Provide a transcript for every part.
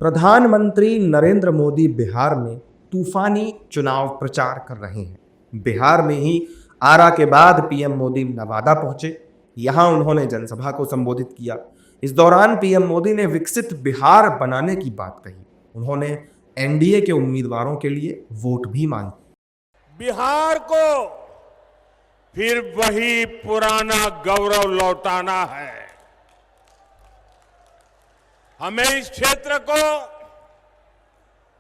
प्रधानमंत्री नरेंद्र मोदी बिहार में तूफानी चुनाव प्रचार कर रहे हैं। बिहार में ही आरा के बाद पीएम मोदी नवादा पहुंचे। यहां उन्होंने जनसभा को संबोधित किया। इस दौरान पीएम मोदी ने विकसित बिहार बनाने की बात कही। उन्होंने एनडीए के उम्मीदवारों के लिए वोट भी मांगे। बिहार को फिर वही पुराना गौरव लौटाना है। हमें इस क्षेत्र को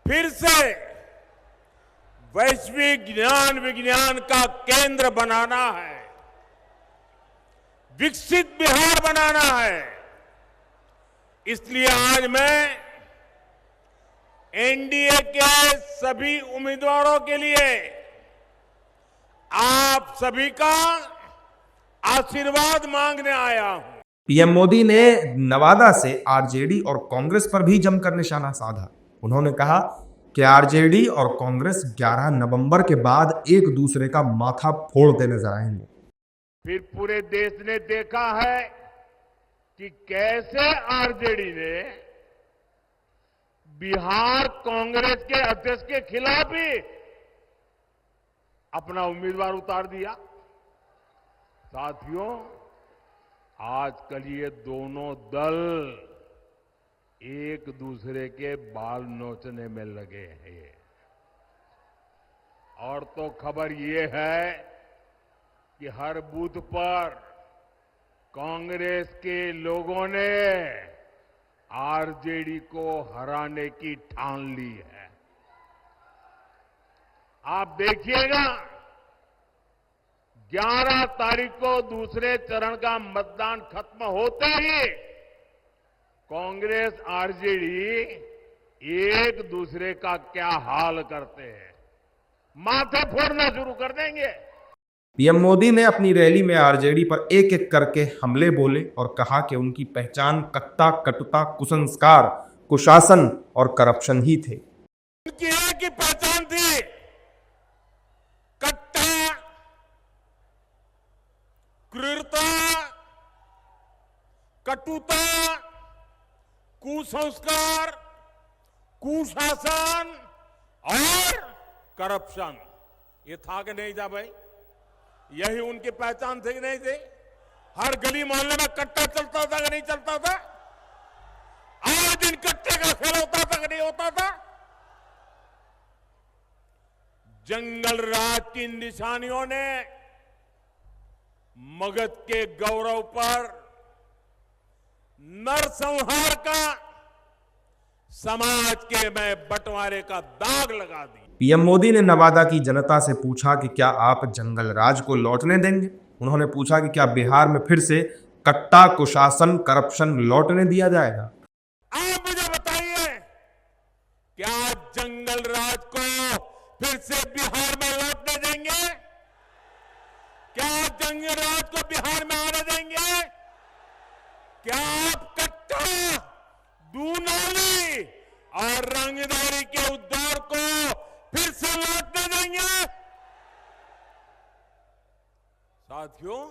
फिर से वैश्विक ज्ञान विज्ञान का केंद्र बनाना है, विकसित बिहार बनाना है। इसलिए आज मैं एनडीए के सभी उम्मीदवारों के लिए आप सभी का आशीर्वाद मांगने आया हूं। पीएम मोदी ने नवादा से आरजेडी और कांग्रेस पर भी जमकर निशाना साधा। उन्होंने कहा कि आरजेडी और कांग्रेस 11 नवंबर के बाद एक दूसरे का माथा फोड़ते नजर आएंगे। फिर पूरे देश ने देखा है कि कैसे आरजेडी ने बिहार कांग्रेस के अध्यक्ष के खिलाफ ही अपना उम्मीदवार उतार दिया। साथियों, आजकल ये दोनों दल एक दूसरे के बाल नोचने में लगे हैं। और तो खबर ये है कि हर बूथ पर कांग्रेस के लोगों ने आरजेडी को हराने की ठान ली है। आप देखिएगा, 11 तारीख को दूसरे चरण का मतदान खत्म होते ही कांग्रेस आरजेडी एक दूसरे का क्या हाल करते हैं, माथे फोड़ना शुरू कर देंगे। पीएम मोदी ने अपनी रैली में आरजेडी पर एक एक करके हमले बोले और कहा कि उनकी पहचान कट्टा, कटुता, कुसंस्कार, कुशासन और करप्शन ही थे। उनकी एक ही पहचान थी, कट्टा, क्रूरता, कटुता, कुसंस्कार, कुशासन और करप्शन। ये था कि नहीं था भाई? यही उनकी पहचान थी कि नहीं थी? हर गली मोहल्ले में कट्टा चलता था कि नहीं चलता था? आए दिन कट्टे का खेल होता था कि नहीं होता था? जंगल राज की निशानियों ने मगध के गौरव पर नरसंहार का, समाज के में बंटवारे का दाग लगा दी। पीएम मोदी ने नवादा की जनता से पूछा कि क्या आप जंगल राज को लौटने देंगे। उन्होंने पूछा कि क्या बिहार में फिर से कट्टा, कुशासन, करप्शन लौटने दिया जाएगा। आप मुझे बताइए, क्या जंगल राज को फिर से बिहार में लौटने देंगे? क्या जंगल राज को बिहार में आने देंगे? क्या आप कट्टा, दूनाली और रंगदारी के उस दौर को फिर से लौटने देंगे? साथियों,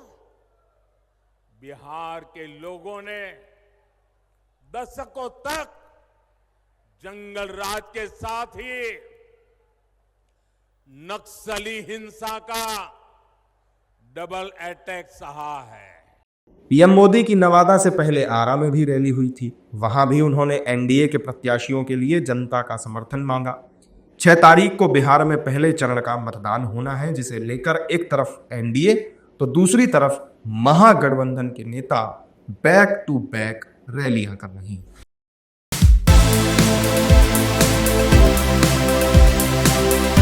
बिहार के लोगों ने दशकों तक जंगल राज के साथ ही नक्सली हिंसा का डबल अटैक सहा है। पीएम मोदी की नवादा से पहले आरा में भी रैली हुई थी। वहां भी उन्होंने एनडीए के प्रत्याशियों के लिए जनता का समर्थन मांगा। 6 तारीख को बिहार में पहले चरण का मतदान होना है, जिसे लेकर एक तरफ एनडीए तो दूसरी तरफ महागठबंधन के नेता बैक टू बैक रैलियां कर रहे हैं।